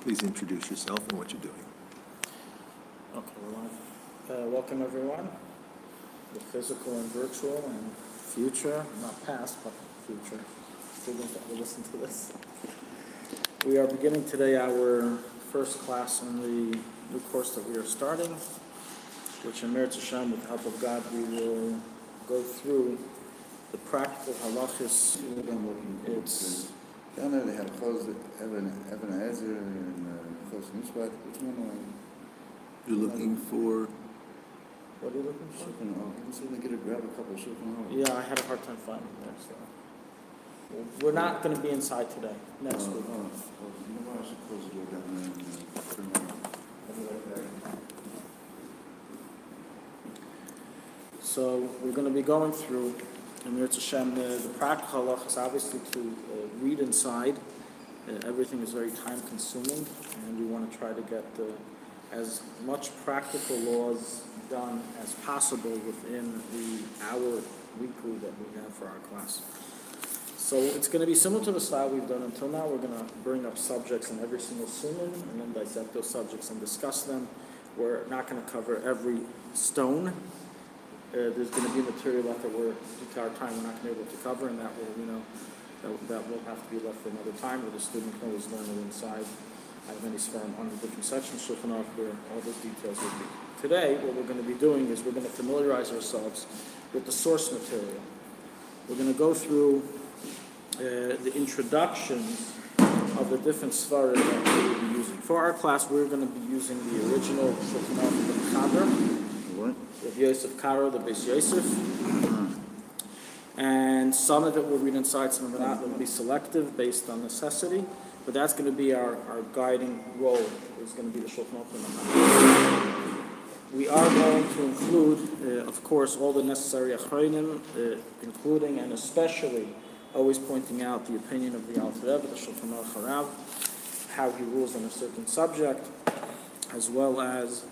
Please introduce yourself and what you're doing. Okay, well, welcome everyone, the physical and virtual and future, not past, but future students that will listen to this. We are beginning today our first class in the new course that we are starting, which in Meretz Hashem, with the help of God, we will go through the practical halachis. It's down there they have Evan Ezer and Chos Mishpat. Which one You're looking for? What are you looking for? Shulchan. I'm just going to grab a couple of Shulchan. Yeah, I had a hard time finding them. So we're not going to be inside today. Next week. You know what? I should close the door down there and turn it on. So we're going to be going through, in Meretz Hashem, the practical halachas, obviously to read inside. Everything is very time consuming, and we want to try to get as much practical laws done as possible within the hour weekly that we have for our class. So it's going to be similar to the style we've done until now. We're going to bring up subjects in every single summon and then dissect those subjects and discuss them. We're not going to cover every stone. There's going to be material left that we're, due to our time, we're not going to be able to cover, and that will, that will have to be left for another time, where the student can always learn it inside. I have many sperm on the different sections, Shulchan Aruch, where all those details will be. Today, what we're going to be doing is we're going to familiarize ourselves with the source material. We're going to go through the introductions of the different svarim that we will be using. For our class, we're going to be using the original Shulchan Aruch, the Chaber, of Yosef Karo, the Beis Yosef, and some of it we'll read inside, some of it not. We'll be selective based on necessity, but that's going to be our guiding role. It's going to be the Shulchan Aruch. We are going to include, of course, all the necessary achronim, including and especially always pointing out the opinion of the Alter Rebbe, the Shulchan Aruch Harav, how he rules on a certain subject, as well as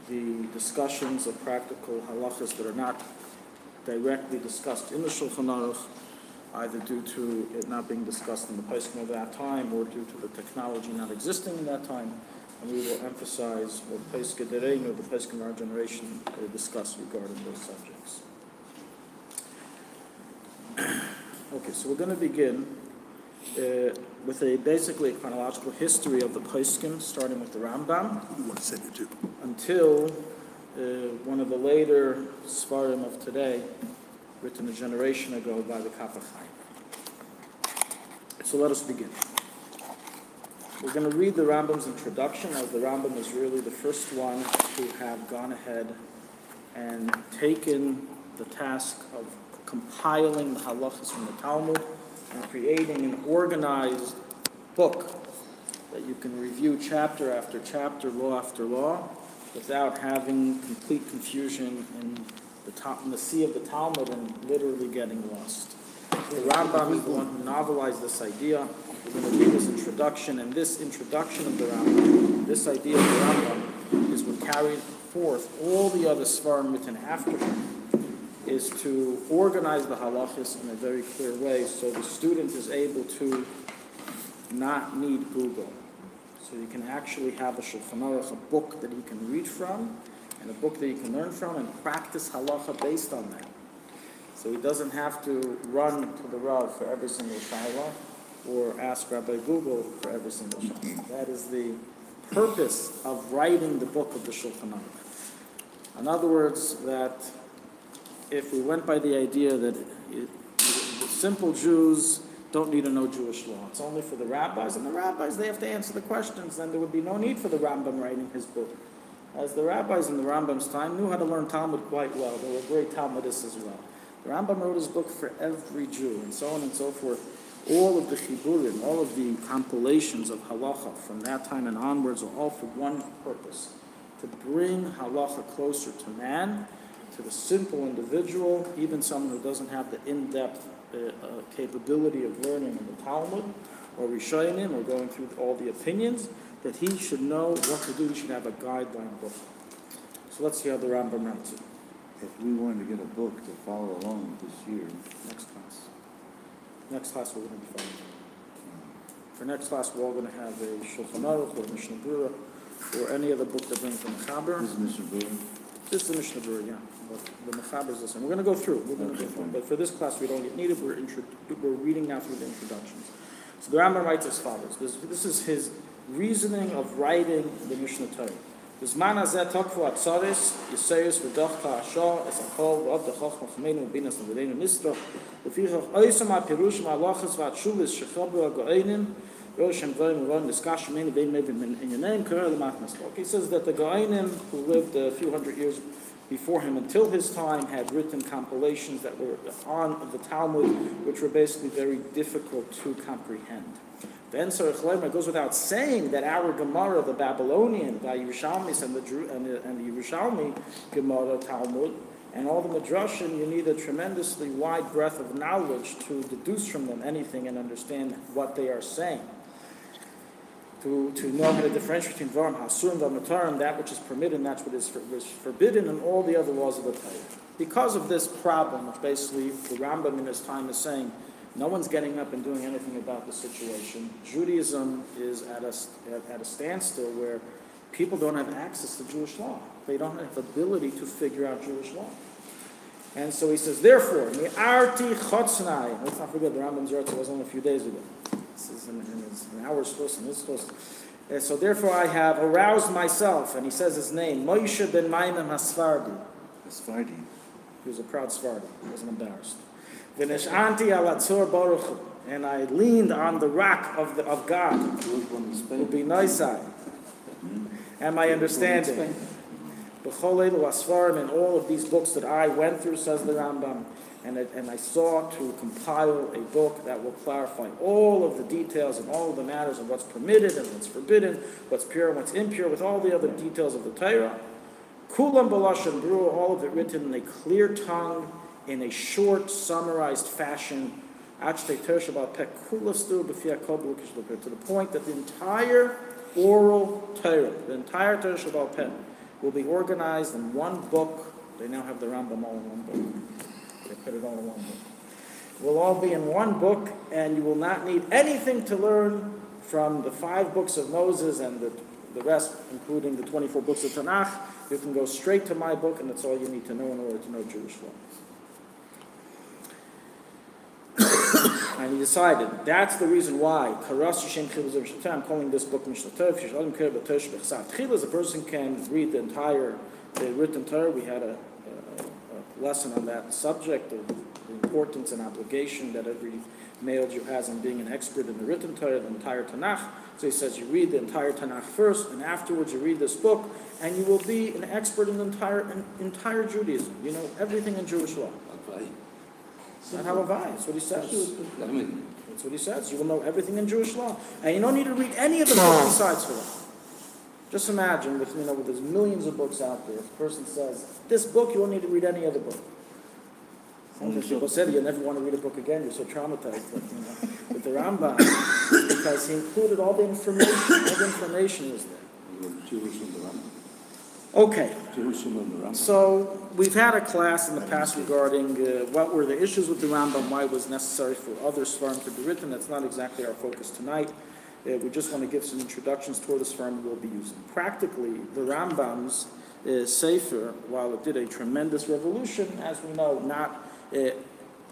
the discussions of practical halachas that are not directly discussed in the Shulchan Aruch, either due to it not being discussed in the poskim of that time or due to the technology not existing in that time. And we will emphasize what the poskim of our generation discuss regarding those subjects. Okay, so we're going to begin with basically a chronological history of the poskim, starting with the Rambam, until one of the later svarim of today, written a generation ago by the Kaf HaChaim. So let us begin. We're going to read the Rambam's introduction, as the Rambam is really the first one to have gone ahead and taken the task of compiling the halachas from the Talmud and creating an organized book that you can review chapter after chapter, law after law, without having complete confusion in the sea of the Talmud and literally getting lost. The Rambam is the one who novelized this idea. We're going to read his introduction, and this introduction of the Rambam, this idea of the Rambam, is what carried forth all the other svarim written after him, is to organize the halachas in a very clear way so the student is able to not need Google. So you can actually have a Shulchan Aruch, a book that he can read from, and a book that he can learn from, and practice halacha based on that. So he doesn't have to run to the Rav for every single shayla, or ask Rabbi Google for every single shayla. That is the purpose of writing the book of the Shulchan Aruch. In other words, that if we went by the idea that the simple Jews don't need to know Jewish law, it's only for the rabbis, and the rabbis, they have to answer the questions, then there would be no need for the Rambam writing his book. As the rabbis in the Rambam's time knew how to learn Talmud quite well. They were great Talmudists as well. The Rambam wrote his book for every Jew, and so on and so forth. All of the chiburim, all of the compilations of halacha from that time and onwards are all for one purpose: to bring halacha closer to man, to the simple individual, even someone who doesn't have the in-depth capability of learning in the Talmud or Rishonim or going through all the opinions, that he should know what to do. He should have a guideline book. So let's see how the Rambam writes it. If we wanted to get a book to follow along this year, Next class we're going to be following. For next class, we're all going to have a Shulchan Aruch or Mishnah Berurah or any other book that brings the Mechaber. This is Mishnah Berurah. This is the Mishnah Berurah, yeah. But the Mechaber is this one. We're going to go through. But for this class, we don't get needed. We're reading now through the introductions. So the Rambam writes as follows. This is his reasoning of writing the Mishnah Torah. B'zman hazeh tokfu atzaris, yisayus v'dochka hashah, es hakol v'od dechochma chmeinu v'binas v'deinu nistroch, v'fichach oisam ha'pirush ha'alachas v'atshulis shechobru ha'go'enim, v'oshem v'oim v'on niskash v'meinu v'ein mevim in your name, k'rer l'matnas. He says that the Go'enim, who lived a few hundred years before him until his time, had written compilations that were on the Talmud, which were basically very difficult to comprehend. Then it goes without saying that our Gemara, the Babylonian, the Yerushalmis and the Yerushalmi Gemara Talmud, and all the Midrashim, you need a tremendously wide breadth of knowledge to deduce from them anything and understand what they are saying. To know how to differentiate between Dvarim, Hasurim, V'Matarim, that which is permitted and that which is forbidden, and all the other laws of the Torah. Because of this problem, which basically the Rambam in his time is saying, no one's getting up and doing anything about the situation. Judaism is at a standstill where people don't have access to Jewish law. They don't have the ability to figure out Jewish law. And so he says, therefore, mi'arti chotznai. Let's not forget the Rambam's Yertzah was only a few days ago. This is an hour's close and this close. And so therefore I have aroused myself, and he says his name, Moshe ben Maimon HaSfardi. Sfardi. He was a proud Sfardi. He wasn't embarrassed. V'nesh'anti al atzor baruch hu, and I leaned on the rock of God, u'binaisai, and my understanding. B'chol elu asfarim, in all of these books that I went through, says the Rambam, and I sought to compile a book that will clarify all of the details and all of the matters of what's permitted and what's forbidden, what's pure and what's impure, with all the other details of the Torah. Kulam b'lashon berurah, all of it written in a clear tongue, in a short, summarized fashion, to the point that the entire oral Torah, the entire Torah Shabbat Peh, will be organized in one book. They now have the Rambam all in one book. They put it all in one book. It will all be in one book, and you will not need anything to learn from the 5 books of Moses and the rest, including the 24 books of Tanakh. You can go straight to my book, and that's all you need to know in order to know Jewish law. And he decided, that's the reason why. I'm calling this book Mishnah Torah. A person can read the entire written Torah. We had a lesson on that subject of the importance and obligation that every male Jew has in being an expert in the written Torah, the entire Tanakh. So he says you read the entire Tanakh first, and afterwards you read this book, and you will be an expert in the entire Judaism. You know everything in Jewish law. Not Halavai, that's what he says. That's what he says. You will know everything in Jewish law. And you don't need to read any of the books besides for that. Just imagine, with there's millions of books out there, if a person says, this book, you won't need to read any other book. Some people said, you never want to read a book again, you're so traumatized. But, with the Rambam, because he included all the information. All the information is there. Okay, so we've had a class in the past regarding what were the issues with the Rambam, why it was necessary for other Sfarim to be written. That's not exactly our focus tonight. We just want to give some introductions toward the Sfarim we'll be using. Practically, the Rambam's Sefer, while it did a tremendous revolution, as we know,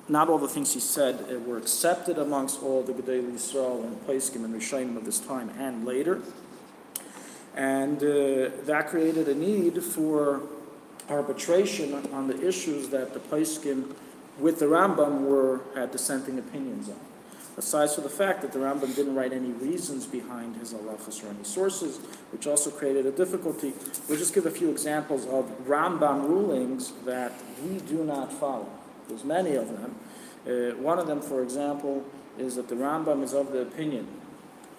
not all the things he said were accepted amongst all the Gedolei Yisrael and Poskim and Rishonim of this time and later. And that created a need for arbitration on the issues that the Poskim with the Rambam had dissenting opinions on. Aside from the fact that the Rambam didn't write any reasons behind his halachas or any sources, which also created a difficulty. We'll just give a few examples of Rambam rulings that we do not follow. There's many of them. One of them, for example, is that the Rambam is of the opinion,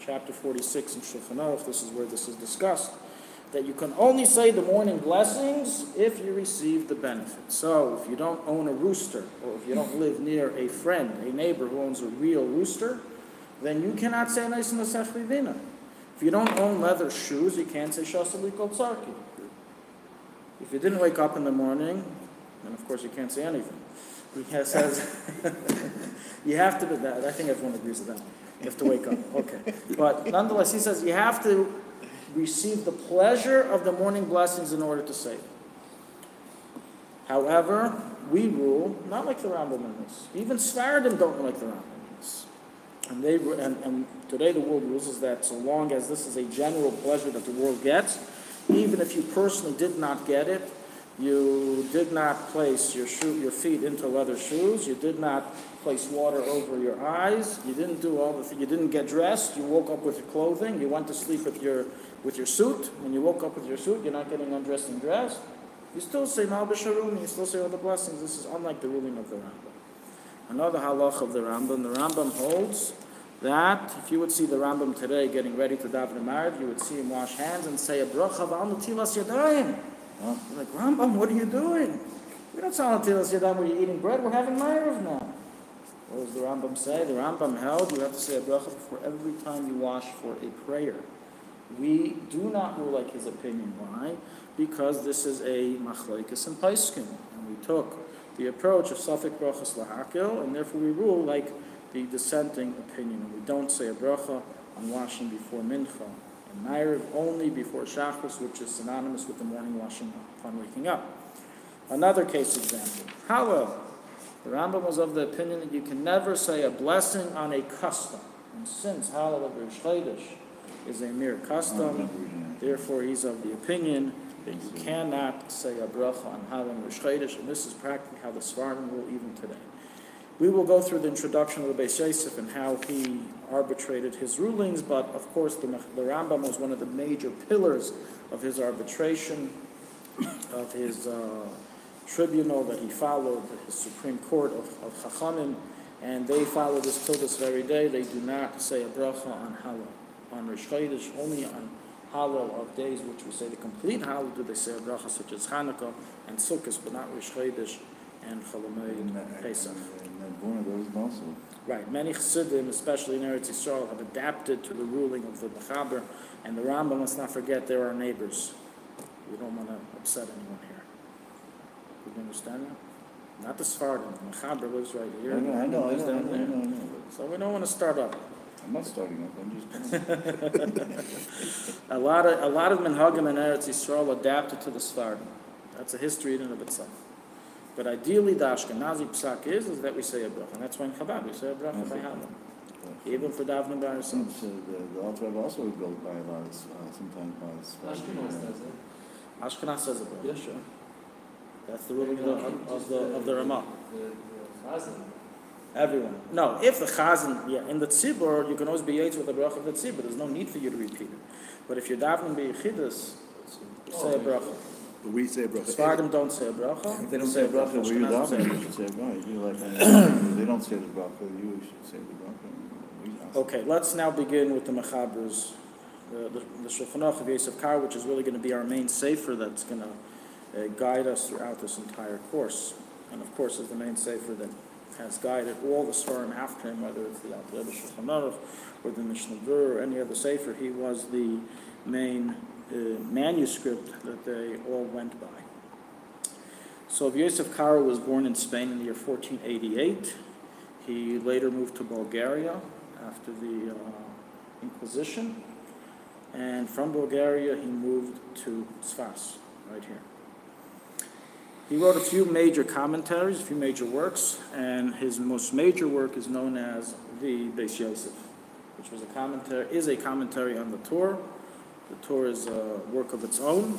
chapter 46 in Shulchan Aruch, this is where this is discussed, that you can only say the morning blessings if you receive the benefit. So if you don't own a rooster, or if you don't live near a friend, a neighbor who owns a real rooster, then you cannot say Neis Masech Livina. If you don't own leather shoes, you can't say Shasali Kol Tzarki. If you didn't wake up in the morning, then of course you can't say anything. He says, you have to, I think everyone agrees with that. You have to wake up, okay. But nonetheless, he says you have to receive the pleasure of the morning blessings in order to say it. However, we rule, not like the Rambam in this. Even Sfaradim don't like the Rambam in this. And today the world rules is that so long as this is a general pleasure that the world gets, even if you personally did not get it, you did not place your feet into leather shoes, you did not place water over your eyes, you didn't do all the things, you didn't get dressed, you woke up with your clothing, you went to sleep with your suit. When you woke up with your suit, you're not getting undressed and dressed. You still say Mal B'Sharun, you still say all the blessings. This is unlike the ruling of the Rambam. Another halach of the Rambam holds that if you would see the Rambam today getting ready to daven Ma'ariv, you would see him wash hands and say a bracha v'al netilas yadayim. You're like, Rambam, what are you doing? We don't say netilas yadayim when you're eating bread. We're having Ma'ariv now. What does the Rambam say? The Rambam held you have to say a bracha before every time you wash for a prayer. We do not rule like his opinion. Why? Because this is a machlokes and paiskim, and we took the approach of Safek brachas lahakil, and therefore we rule like the dissenting opinion. And we don't say a bracha on washing before mincha and ma'ariv, only before shachris, which is synonymous with the morning washing upon waking up. Another case example. Hallel. The Rambam was of the opinion that you can never say a blessing on a custom, and since Hallel of Rosh Chodesh is a mere custom, therefore he's of the opinion that you cannot say a bracha on Hallel Rosh Chodesh, and this is practically how the Sfaradim rule even today. We will go through the introduction of the Beis Yosef and how he arbitrated his rulings, but of course the Rambam was one of the major pillars of his arbitration, of his tribunal that he followed, his Supreme Court of Chachamim, and they follow this till this very day. They do not say a bracha on Hallel, on Rosh Chodesh, only on Hallel of days which we say the complete Hallel do they say a bracha, such as Hanukkah and Sukkot, but not Rosh Chodesh and Chol Hamoed Pesach. Right, many Chassidim, especially in Eretz Yisrael, have adapted to the ruling of the Mechaber, and the Rambam, let's not forget, they're our neighbors. We don't want to upset anyone here. You understand that? Not the Sfaradim. The Mechaber lives right here. I know. So we don't want to start up. I'm not starting up. I'm just. A lot of minhagim in Eretz Yisrael adapted to the Sfaradim. That's a history in and of itself. But ideally, the Ashkenazi psak is that we say a bracha, and that's why in Chabad we say a bracha by Hallel, even for davening by ourselves. The Alter Rebbe also would go by a lot of sometimes by Ashkenaz says it. Yeah, sure. That's the ruling of the Ramah. Everyone. No, if the Chazan, in the Tzibur, you can always be yaitz with the bracha of the Tzibur. There's no need for you to repeat it. But if you're davening by Yechidus, say a bracha. We say a bracha. Sfaradim don't say a bracha. If they don't say a bracha, where you davening, you should say a bracha. They don't say the bracha, you should say the bracha. Okay, let's now begin with the Mechaber's, the Shulchan Aruch of Yosef Kar, which is really going to be our main sefer that's going to guide us throughout this entire course. And of course, is the main sefer that has guided all the Sfarim after him, whether it's the Alter Rebbe Shulchan Aruch or the Mishnah Berurah or any other sefer. He was the main manuscript that they all went by. So Yosef Karo was born in Spain in the year 1488. He later moved to Bulgaria after the Inquisition, and from Bulgaria he moved to Sfas, right here. He wrote a few major commentaries, a few major works, and his most major work is known as the Beis Yosef, which was a commentary on the Torah. The Torah is a work of its own,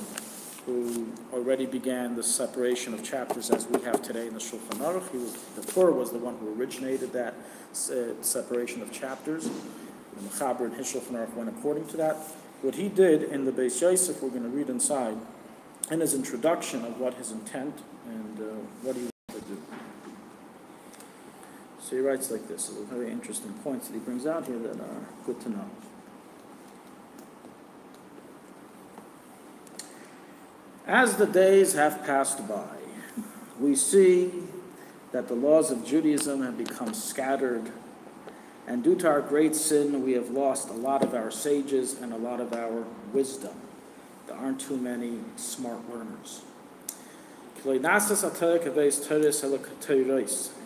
who already began the separation of chapters as we have today in the Shulchan Aruch. The Torah was the one who originated that separation of chapters. The Mechaber and his Shulchan Aruch went according to that. What he did in the Beis Yosef, we're going to read inside, in his introduction of what his intent and what he wanted to do. So he writes like this. There are very interesting points that he brings out here that are good to know. As the days have passed by, we see that the laws of Judaism have become scattered, and due to our great sin, we have lost a lot of our sages and a lot of our wisdom. There aren't too many smart learners. And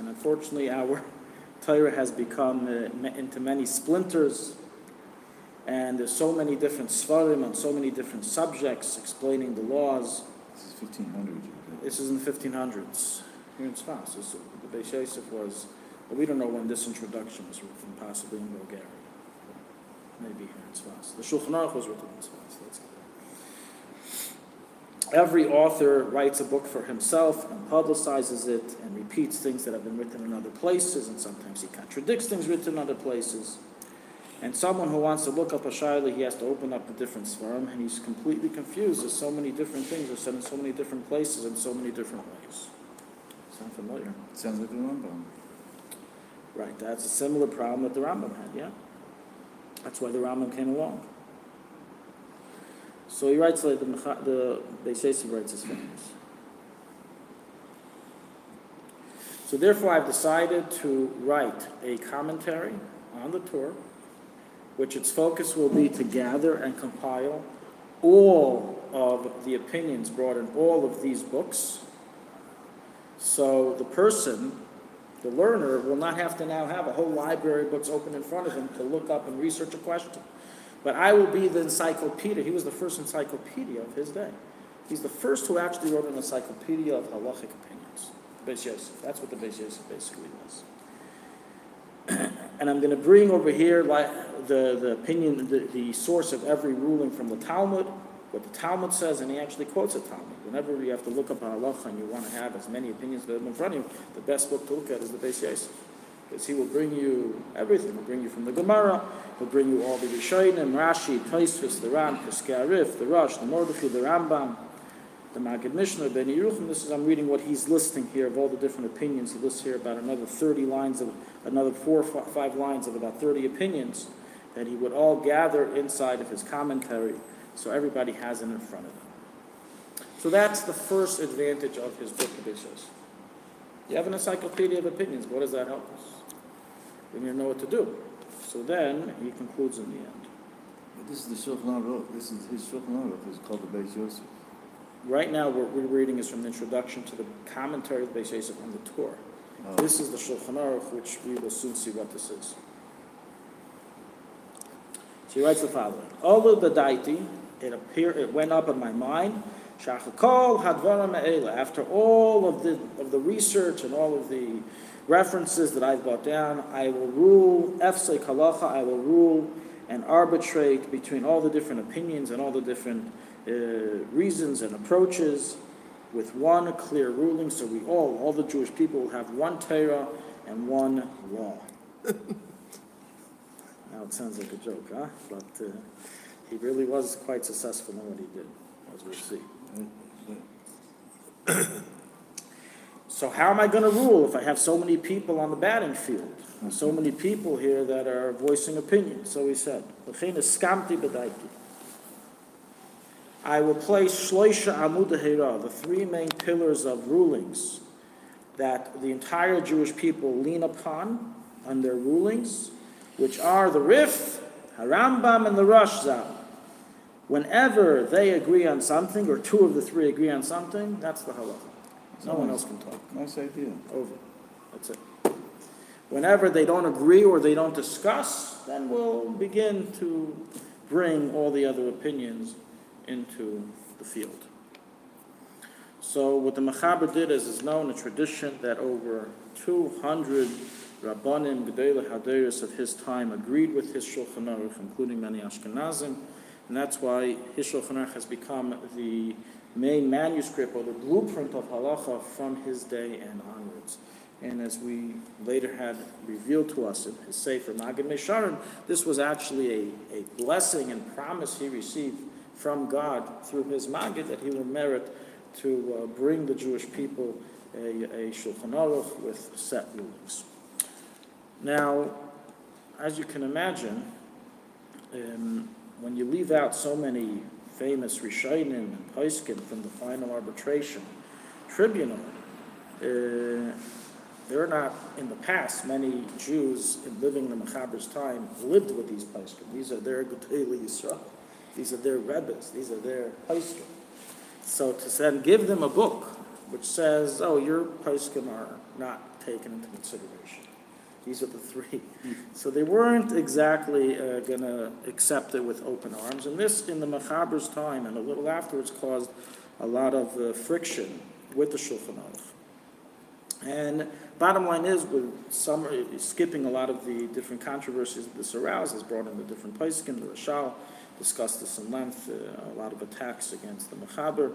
unfortunately, our Torah has become into many splinters, and there's so many different svarim on so many different subjects explaining the laws. This is 1500. This is in the 1500s. Here in Sfas, the Beis Yosef was, but we don't know when this introduction was written, possibly in Bulgaria. Maybe here in Sfas. The Shulchan Aruch was written in Sfas. That's clear. Every author writes a book for himself and publicizes it and repeats things that have been written in other places, and sometimes he contradicts things written in other places. And someone who wants to look up a shayla, he has to open up the different svarim, and he's completely confused. There's so many different things are said in so many different places in so many different ways. Sound familiar? Sounds like the Rambam. Right, that's a similar problem that the Rambam had, yeah? That's why the Rambam came along. So he writes like the Beis Yosef writes as follows. So therefore I've decided to write a commentary on the Torah, which its focus will be to gather and compile all of the opinions brought in all of these books. So the person, the learner, will not have to now have a whole library of books open in front of him to look up and research a question. But I will be the encyclopedia. He was the first encyclopedia of his day. He's the first who actually wrote an encyclopedia of halachic opinions. Beis Yosef. That's what the Beis Yosef basically was. And I'm going to bring over here the opinion, the source of every ruling from the Talmud, what the Talmud says, and he actually quotes a Talmud. Whenever you have to look up a halacha and you want to have as many opinions that are in front of you, the best book to look at is the Beis Yosef. Because he will bring you everything. He'll bring you from the Gemara, he'll bring you all the Rishonim, Rashi, Tosfos, the Ran, Piskei Arif, the Rosh, the Mordechai, the Rambam, the Maggid Mishnah, Ben Yeruchim. This is, I'm reading what he's listing here of all the different opinions. He lists here about another 30 lines of, another 4 or 5 lines of about 30 opinions that he would all gather inside of his commentary, so everybody has it in front of them. So that's the first advantage of his book, the Beis Yosef. You have an encyclopedia of opinions. What does that help us? We need to know what to do. So then he concludes in the end. But this is the Shulchan Aruch. This is his Shulchan Aruch. It's called the Beis Yosef. Right now, what we're reading is from the introduction to the commentary of Beis Yosef on the Torah. Oh. This is the Shulchan Aruch, which we will soon see what this is. So he writes the following: Olu b'daiti, it went up in my mind. Shachakol hadvarim me'ela. After all of the research and all of the references that I've brought down, I will rule efsei halacha. I will rule and arbitrate between all the different opinions and all the different reasons and approaches with one clear ruling. So we all the Jewish people, will have one Torah and one law. Now it sounds like a joke, huh? But he really was quite successful in what he did, as we'll see. So how am I going to rule if I have so many people on the batting field? And so many people here that are voicing opinions. So he said, I will place shloisha amud ha'ira, the 3 main pillars of rulings that the entire Jewish people lean upon on their rulings, which are the Rif, Harambam, and the Rashzal. Whenever they agree on something, or 2 of the 3 agree on something, that's the halacha. No one else can talk. Nice idea. Over. That's it. Whenever they don't agree or they don't discuss, then we'll begin to bring all the other opinions into the field. So what the Mechaber did is known a tradition that over 200 Rabbanim, Gedolei Haderos of his time agreed with his Shulchan Aruch, including many Ashkenazim, and that's why his Shulchan Aruch has become the main manuscript or the blueprint of halacha from his day and onwards. And as we later had revealed to us in his Sefer Maggid Mesharim, this was actually a blessing and promise he received from God through his Maggid that he will merit to bring the Jewish people a Shulchan Aruch with set rulings. Now, as you can imagine, when you leave out so many famous Rishonim and Poskim from the final arbitration tribunal, there are not, in the past, many Jews living in the Mechaber's time lived with these Poskim. These are their Gedolei Yisrael. These are their Rebbes. These are their Poskim. So to then give them a book which says, oh, your poskim are not taken into consideration. These are the three. So they weren't exactly going to accept it with open arms. And this, in the Mechaber's time and a little afterwards, caused a lot of friction with the Shulchan Aruch. And bottom line is, skipping a lot of the different controversies that this arouses, brought in the different poskim. The Rashal discussed this in length, a lot of attacks against the Mechaber.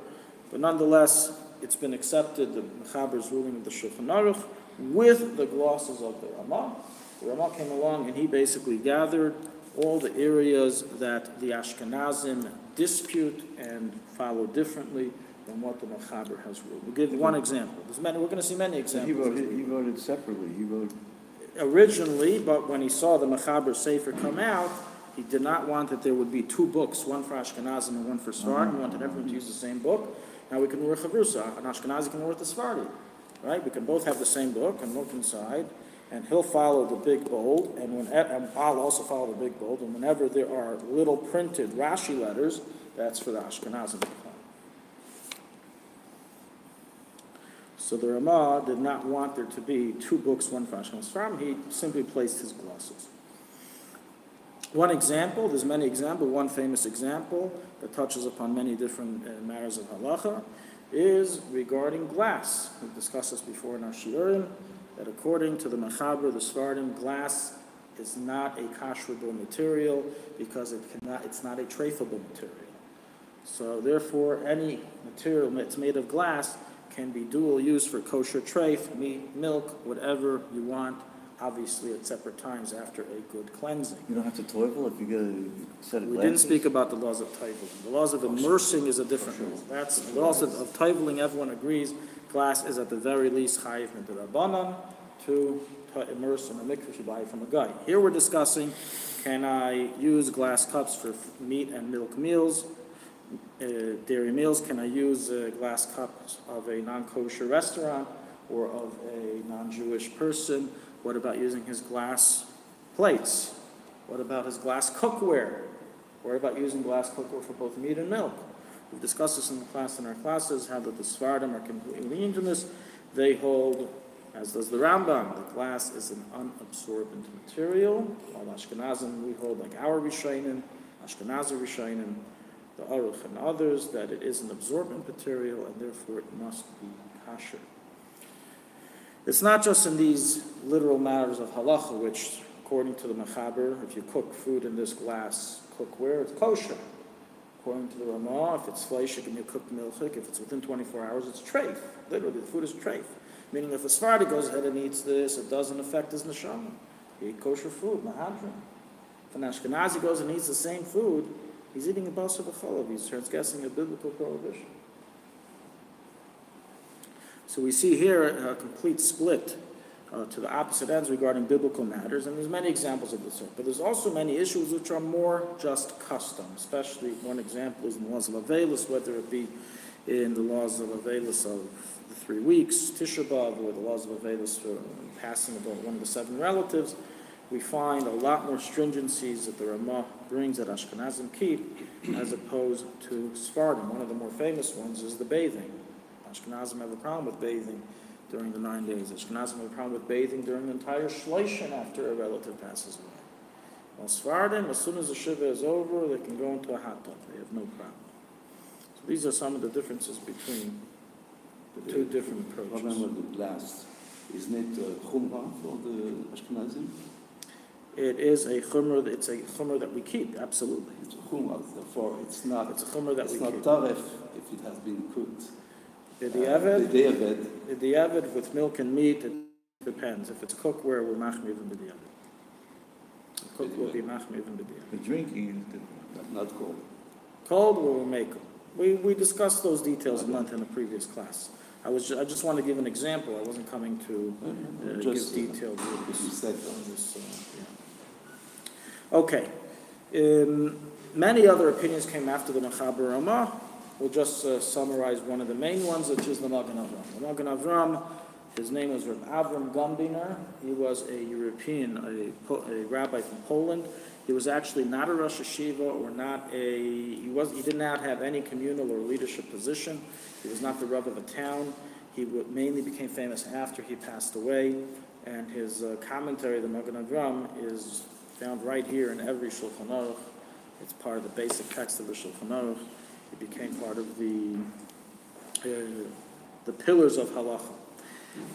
But nonetheless, it's been accepted, the Mechaber's ruling of the Shulchan Aruch, with the glosses of the Ramah. The Ramah came along and he basically gathered all the areas that the Ashkenazim dispute and follow differently than what the Mechaber has ruled. We'll give one example. We're going to see many examples. He wrote it separately. He wrote originally, but when he saw the Mechaber Sefer come out, he did not want that there would be two books, one for Ashkenazim and one for Sephardim. He wanted everyone to use the same book. Now we can rule Chavrusa. An Ashkenazi can rule the Sephardi. Right? We can both have the same book and look inside, and he'll follow the big bold, and I'll also follow the big bold, and whenever there are little printed Rashi letters, that's for the Ashkenazim. So the Ramah did not want there to be two books, one for Ashkenazim. He simply placed his glosses. One example, there's many examples, one famous example that touches upon many different matters of halacha, is regarding glass. We've discussed this before in our shiurim, that according to the Mechaber, the Sephardim, glass is not a kashrable material because it's not a treifable material. So therefore, any material that's made of glass can be dual use for kosher treif, meat, milk, whatever you want, obviously at separate times after a good cleansing. You don't have to toivel if you get a set of We glasses? didn't speak about the laws of toiveling. The laws of immersing is a different law. That's the laws of toiveling. Everyone agrees glass is at the very least chayiv midrabanan to immerse in a mikveh you buy from a guy. Here we're discussing, can I use glass cups for meat and milk meals, dairy meals? Can I use glass cups of a non-kosher restaurant or of a non-Jewish person? What about using his glass plates? What about his glass cookware? What about using glass cookware for both meat and milk? We've discussed this in our classes, how that the Sephardim are completely lenient in this. They hold, as does the Rambam, that glass is an unabsorbent material, while Ashkenazim, we hold like our Rishonim, Ashkenazi Rishonim, the Aruch and others, that it is an absorbent material and therefore it must be kosher. It's not just in these literal matters of halacha, which, according to the Mechaber, if you cook food in this glass cookware, it's kosher. According to the Ramah, if it's fleishik and you cook milchik, if it's within 24 hours, it's treif. Literally, the food is treif. Meaning if a Sephardi goes ahead and eats this, it doesn't affect his neshama. He ate kosher food, mahadrim. If an Ashkenazi goes and eats the same food, he's eating a basar b'chalav. He's transgressing a biblical prohibition. So we see here a complete split to the opposite ends regarding biblical matters, and there's many examples of this sort. But there's also many issues which are more just custom, especially one example is in the laws of Avelis, whether it be in the laws of Avelis of the 3 weeks, Tisha B'Av, or the laws of Avelis for passing about one of the 7 relatives. We find a lot more stringencies that the Ramah brings that Ashkenazim keep as opposed to Sephardim. One of the more famous ones is the bathing. Ashkenazim have a problem with bathing during the 9 days. Ashkenazim have a problem with bathing during the entire Shulchan after a relative passes away. While Sephardim, as soon as the Shiva is over, they can go into a hot tub. They have no problem. So these are some of the differences between the two different approaches. Remember the glass. Isn't it chumrah for the Ashkenazim? It is a chumrah. It's a chumrah that we keep. Absolutely, It's a chumrah, therefore it's not. it's a chumrah that we It's not keep. taref if it has been cooked. The diavad, The the diavad with milk and meat, it depends. If it's cookware, we're machmir even b'diavad. Cook will be machmir even b'diavad. The drinking is different. not cold. Cold, we will make them. We discussed those details a month in a previous class. I just want to give an example. I wasn't coming to Just, give detailed You rules said on this. Yeah. Okay. Many other opinions came after the Mechaber Ramah. We'll just summarize one of the main ones, which is the Magen Avram. The Magen Avram, his name was Rabbi Avram Gumbiner. He was a European, a rabbi from Poland. He was actually not a Rosh Hashiva or not he did not have any communal or leadership position. He was not the Rav of a town. He mainly became famous after he passed away, and his commentary, the Magen Avram, is found right here in every Shulchan Aruch. It's part of the basic text of the Shulchan Aruch. It became part of the pillars of halacha.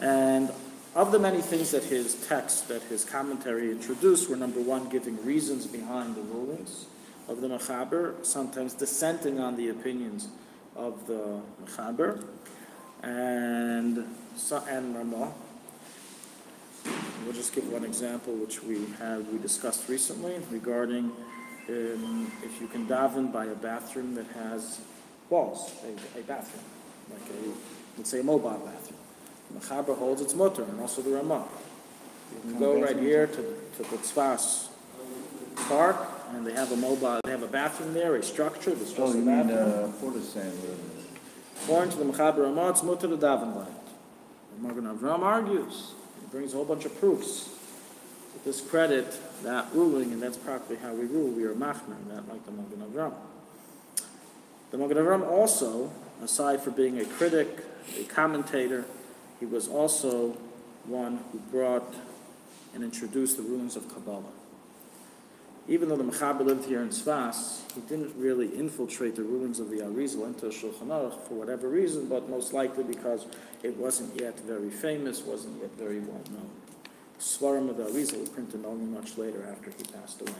And of the many things that his text, that his commentary introduced, were number one, giving reasons behind the rulings of the Mechaber, sometimes dissenting on the opinions of the Mechaber, and Ramah. We'll just give one example, which we discussed recently, regarding if you can daven by a bathroom that has walls, a bathroom, like let's say a mobile bathroom. The Mechaber holds its mutter, and also the Ramah. You can go right here to the Tzfas Park, and they have a bathroom there, a structure, the structure you mean, bathroom. According to the Mechaber Ramah, it's mutter to daven by it. The Magen Avram argues, he brings a whole bunch of proofs to discredit that ruling, and that's probably how we rule. We are machmer, not like the Magen Avram. The Magen Avram also, aside from being a critic, a commentator, he was also one who brought and introduced the rulings of Kabbalah. Even though the Mechaber lived here in Tzfas, he didn't really infiltrate the rulings of the Arizal into Shulchan Aruch for whatever reason, but most likely because it wasn't yet very famous, wasn't yet very well known. The Svarim of the Arizal were printed only much later after he passed away.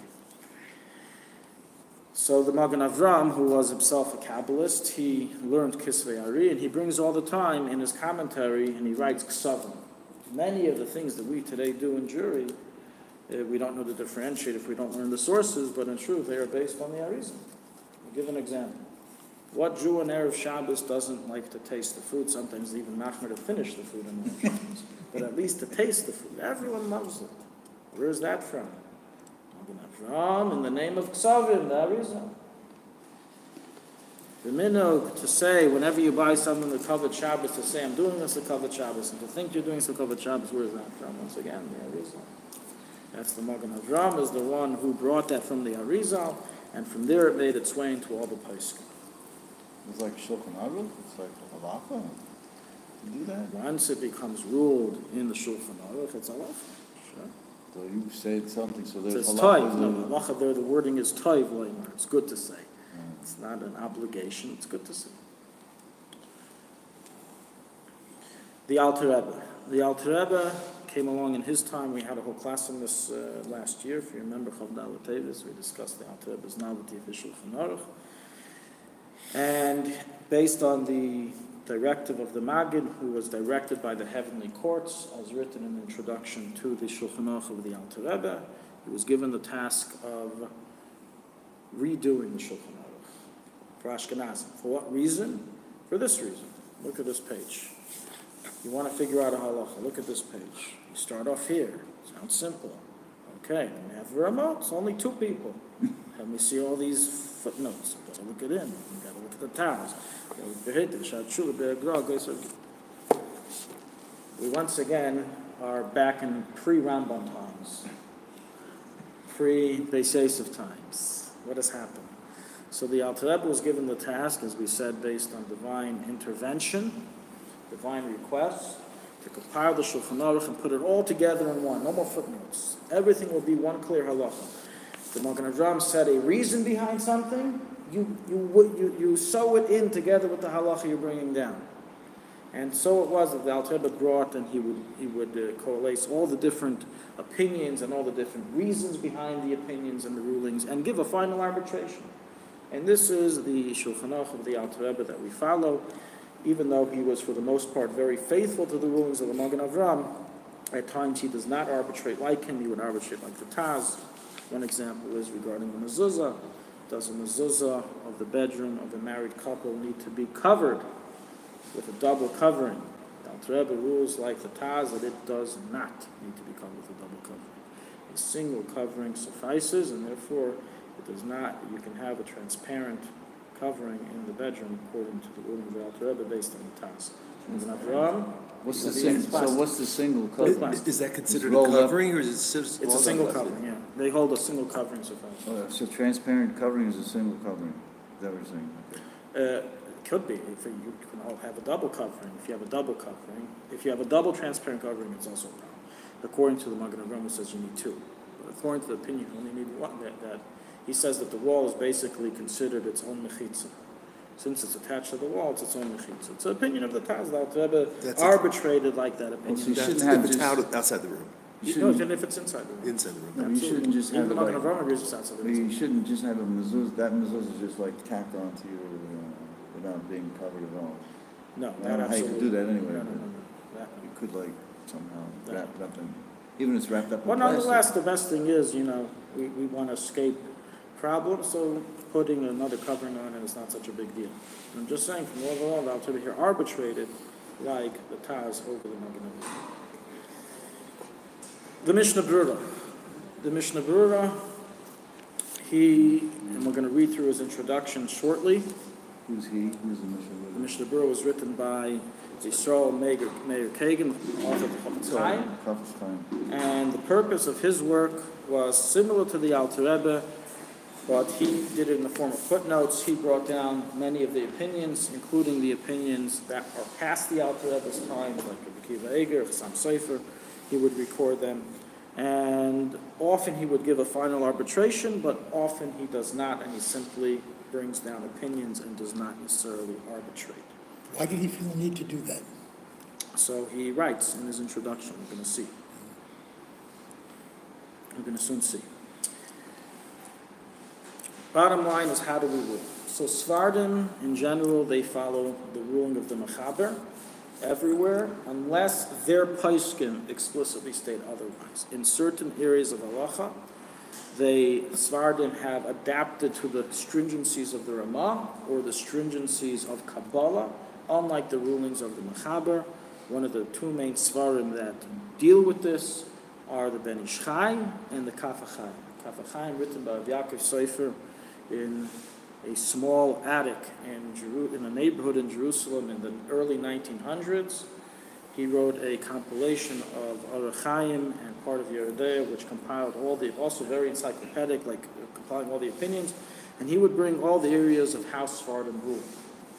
So the Magen Avram, who was himself a Kabbalist, he learned Kisvei Ari, and he brings all the time in his commentary, and he writes Ksavim. Many of the things that we today do in Jewry, we don't know to differentiate if we don't learn the sources, but in truth, they are based on the Arizal. I'll give an example. What Jew on Erev Shabbos doesn't like to taste the food? Sometimes even machmer to finish the food on Erev Shabbos, but at least to taste the food. Everyone loves it. Where is that from? From in the name of Ksavim, the Arizal. The minog to say whenever you buy something to cover Shabbos, to say I'm doing this to cover Shabbos, and to think you're doing this to cover Shabbos, where is that from? Once again, the Arizal. That's the Magen Avram is the one who brought that from the Arizal, and from there it made its way into all the Poskim. It's like Shulchan Aruch, it's like halacha. You do that? Once it becomes ruled in the Shulchan Aruch, it's halacha. Sure. So you said something, so there's It's halacha. toiv. No, halacha there, the wording is toiv leimer. It's good to say. It's not an obligation, it's good to say. The Alter Rebbe. The Alter Rebbe came along in his time. We had a whole class on this last year. If you remember, Chav Dalet Tevis, we discussed the Alter Rebbe's novelty of Shulchan Aruch. And based on the directive of the Maggid, who was directed by the heavenly courts, as written in the introduction to the Shulchan Aruch of the Alter Rebbe, he was given the task of redoing the Shulchan Aruch for Ashkenazim. For what reason? For this reason. Look at this page. You want to figure out a halacha, look at this page. You start off here. Sounds simple. Okay, then we have Ramah. It's only two people. Let me see all these footnotes. You've got to look it in. You've got to look at the towns. We once again are back in pre-Rambam times. Pre-Beis Yosef times. What has happened? So the Alter Rebbe was given the task, as we said, based on divine intervention, divine requests, to compile the Shulchan Aruch and put it all together in one. No more footnotes. Everything will be one clear halacha. The Magen Avram said a reason behind something, you sew it in together with the halacha you're bringing down. And so it was that the Alter Rebbe brought, and he would coalesce all the different opinions and all the different reasons behind the opinions and the rulings, and give a final arbitration. And this is the Shulchan Aruch of the Alter Rebbe that we follow. Even though he was, for the most part, very faithful to the rulings of the Magen Avram, at times he does not arbitrate like him. He would arbitrate like the Taz. One example is regarding the mezuzah. Does a mezuzah of the bedroom of a married couple need to be covered with a double covering? The Alter Rebbe rules like the Taz that it does not need to be covered with a double covering. A single covering suffices, and therefore it does not. You can have a transparent covering in the bedroom according to the ruling of the Alter Rebbe based on the Taz. What's the single covering? Is that considered a covering, or is it just... It's a single covering, yeah. They hold a single covering suffices. So transparent covering is a single covering. Is that what you're saying? Okay. could be. If you can all have a double covering. If you have a double covering, if you have a double transparent covering, it's also a problem. According to the Magen Avraham, says you need two. But according to the opinion, you only need one. That he says that the wall is basically considered its own mechitza. Since it's attached to the wall, it's its own mechitza. It's the opinion of the Taz. The Rebbe arbitrated like that opinion. So you shouldn't If have it's just, outside the room. No, even if it's inside the room. Inside the room. no, you shouldn't just have Even it the Magen like, Avraham agrees it's outside the room. you shouldn't just have a mezuzah. That mezuzah is just like tacked onto you without being covered at all. No, I don't that know how you absolutely. could do that anyway. No. but That- You could like somehow wrap it up in, even if it's wrapped up in Well, plastic. nonetheless, the best thing is, we want to escape problems, so putting another covering on it is not such a big deal. And I'm just saying, from overall, the Alter Rebbe here arbitrated like the Taz over the Magen Avraham. The Mishnah Berurah. The Mishnah Berurah, and we're going to read through his introduction shortly. Who's he? Who's the Mishnah? The Mishnah Berurah was written by Yisrael Meir Kagan, author of the Chofetz Chaim. Chofetz Chaim. And the purpose of his work was similar to the Alter Rebbe, but he did it in the form of footnotes. He brought down many of the opinions, including the opinions that are past the Alter Rebbe's time, like Rabbi Akiva Eiger, Chassam Sofer. He would record them. And often he would give a final arbitration, but often he does not, and he simply brings down opinions and does not necessarily arbitrate. Why did he feel the need to do that? So he writes in his introduction, we're going to see. We're going to soon see. Bottom line is, how do we rule? So Sfardim, in general, they follow the ruling of the Mechaber everywhere, unless their Poskim explicitly state otherwise. In certain areas of halacha, Sfardim have adapted to the stringencies of the Ramah or the stringencies of Kabbalah, unlike the rulings of the Mechaber. One of the two main Svarim that deal with this are the Ben Ish Chai and the Kaf HaChaim. Kaf HaChaim, written by Yaakov Sofer in a small attic in a neighborhood in Jerusalem in the early 1900s. He wrote a compilation of Aruch and part of Yeridea, which compiled also very encyclopedic, like compiling all the opinions, and he would bring all the areas of how Sfardim rule.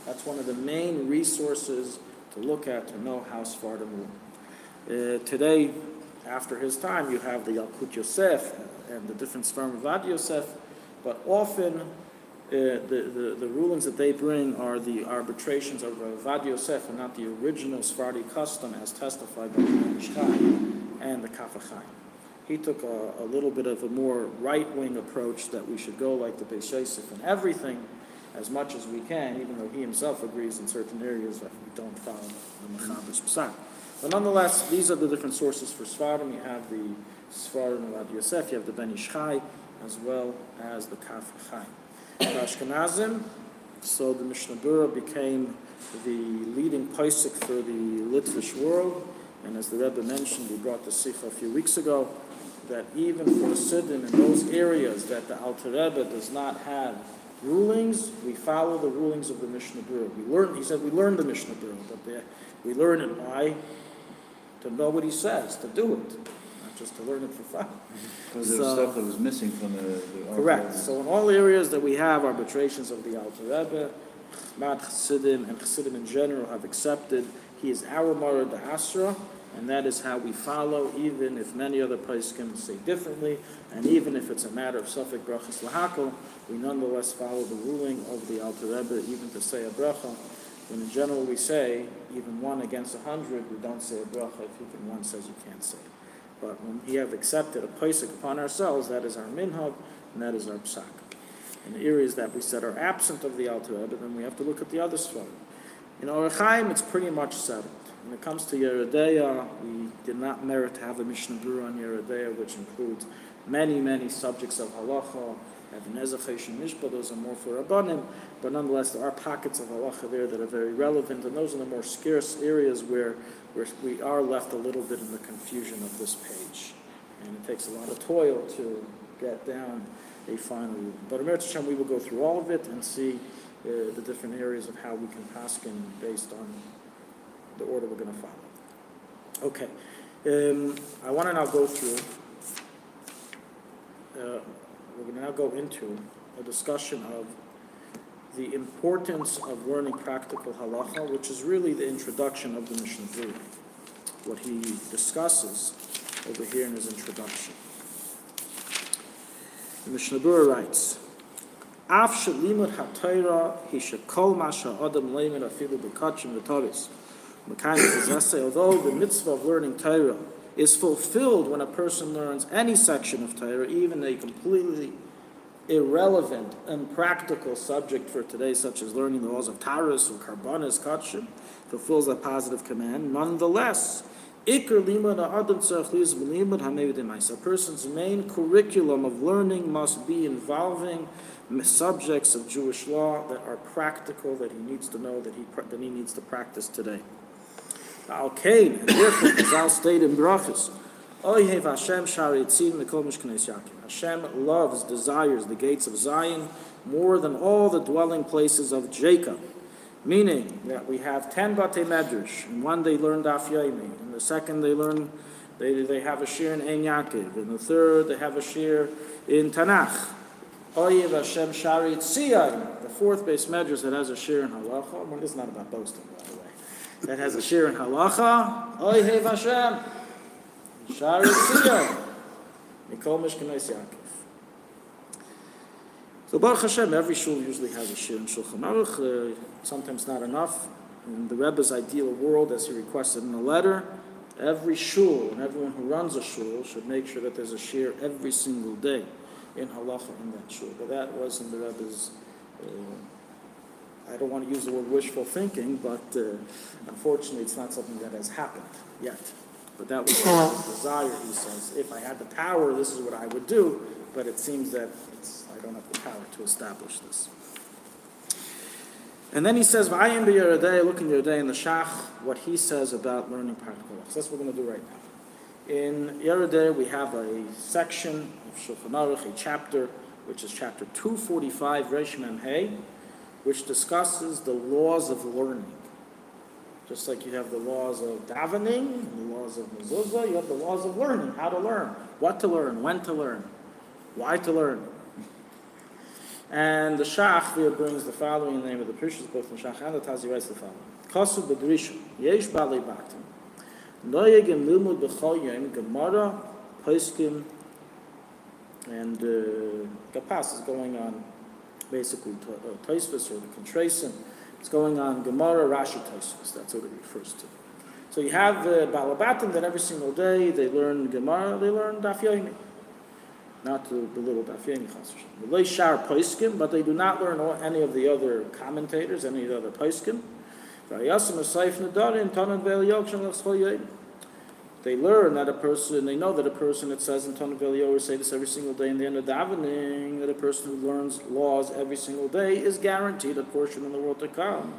That's one of the main resources to look at to know how Sfardim rule. Today, after his time, you have the Yalkut Yosef and the different Sfarim of Vad Yosef, but often the rulings that they bring are the arbitrations of Vad Yosef and not the original Sephardi custom as testified by the Ben Ish Chai and the Kaf HaChaim. He took a little bit of a more right-wing approach that we should go like the Beis Yosef and everything as much as we can, even though he himself agrees in certain areas that we don't follow the Mechaber's Psak. But nonetheless, these are the different sources for Sfardim. You have the Sfardim of Vad Yosef, you have the Ben Ish Chai, as well as the Kaf HaChaim. For Ashkenazim, so the Mishnah Berurah became the leading posek for the Litvish world, and as the Rebbe mentioned, we brought the Sikha a few weeks ago, that even for the Siddim in those areas that the Alter Rebbe does not have rulings, we follow the rulings of the Mishnah Berurah. He said we learn the Mishnah Berurah, but we learn it by to know what he says, to do it, not just to learn it for fun. Because there was stuff that was missing from the correct. So in all areas that we have arbitrations of the Alter Rebbe, Chachmat Chassidim and Chassidim in general have accepted he is our Mara D'Asra, and that is how we follow, even if many other poskim say differently, and even if it's a matter of Safek Brachas Lahakol, we nonetheless follow the ruling of the Alter Rebbe, even to say a bracha. When in general we say, even 1 against 100, we don't say a bracha if even one says you can't say it. But when we have accepted a posek upon ourselves, that is our minhag, and that is our psak. In the areas that we said are absent of the Alter Rebbe, then we have to look at the other svarim. In Aruch Chaim, it's pretty much settled. When it comes to Yeridea, we did not merit to have a Mishnah Berurah on Yeridea, which includes many, many subjects of halacha, and Nezach and Mishpah, those are more for Rabbanim, but nonetheless there are pockets of halacha there that are very relevant, and those are the more scarce areas where we are left a little bit in the confusion of this page. And it takes a lot of toil to get down a final rule. But Eretz Hashem, we will go through all of it and see the different areas of how we can paskin based on the order we're going to follow. Okay. I want to now go through, we're going to now go into a discussion of the importance of learning practical halacha, which is really the introduction of the Mishnah Berurah, what he discusses over here in his introduction. The Mishnah Berurah writes, Af shelimud ha-Torah hi shekol ma she'adam leimed afilu b'kachim v'toris. Although the mitzvah of learning Torah is fulfilled when a person learns any section of Torah, even a completely irrelevant and practical subject for today, such as learning the laws of Taurus or Karbanis, Kachim, fulfills that positive command. Nonetheless, a person's main curriculum of learning must be involving subjects of Jewish law that are practical, that he needs to know, that he needs to practice today. Okay, and therefore, Chazal state in Brachos, Hashem loves, desires the gates of Zion more than all the dwelling places of Jacob. Meaning that we have 10 Batei Medrash. In one they learn Daf Yomi. In the second they have a shir in Ein Yaakov. In the third they have a shir in Tanakh. Oyev Hashem Shari Tziyah. The fourth base Medrash that has a shir in Halacha. Well, this is not about boasting, by the way. That has a shir in Halacha. Oyev Hashem Shari Tziyah. Mikol Mishkanais Yaakov. So Baruch Hashem, every shul usually has a shir in Shulchan Aruch, sometimes not enough. In the Rebbe's ideal world, as he requested in a letter, every shul and everyone who runs a shul should make sure that there's a shir every single day in halacha in that shul. But that wasn't the Rebbe's, I don't want to use the word wishful thinking, but unfortunately it's not something that has happened yet. But that was his desire, he says. If I had the power, this is what I would do, but it seems that I don't have the power to establish this. And then he says, "V'ayim b'Yeridei," look in Yeridei in the Shach, what he says about learning practical law. So that's what we're going to do right now. In Yeridei, we have a section of Shulchan Aruch, a chapter, which is chapter 245, Reish Mem Hey, which discusses the laws of learning. Just like you have the laws of davening, the laws of mezuzah, you have the laws of learning, how to learn, what to learn, when to learn, why to learn. And the Shach there brings the following in the name of the Prishas, both in Shach and the Taz, he writes the following. Kasu b'drisha, yesh b'alei batim, noyegim limud b'chol yom, gemara, poskim, and Gapas is going on basically Tosfos or the Contrason. It's going on Gemara, Rashi, Tosfos. That's what it refers to. So you have the Balabatim that every single day they learn Gemara, they learn Daf Yomi. Not to belittle Daf Yomi, Chas Shar Poskim, but they do not learn any of the other commentators, any of the other Poskim. They learn that a person, they know that a person, it says in Tanav Eliyahu, say this every single day in the end of davening, that a person who learns laws every single day is guaranteed a portion in the world to come.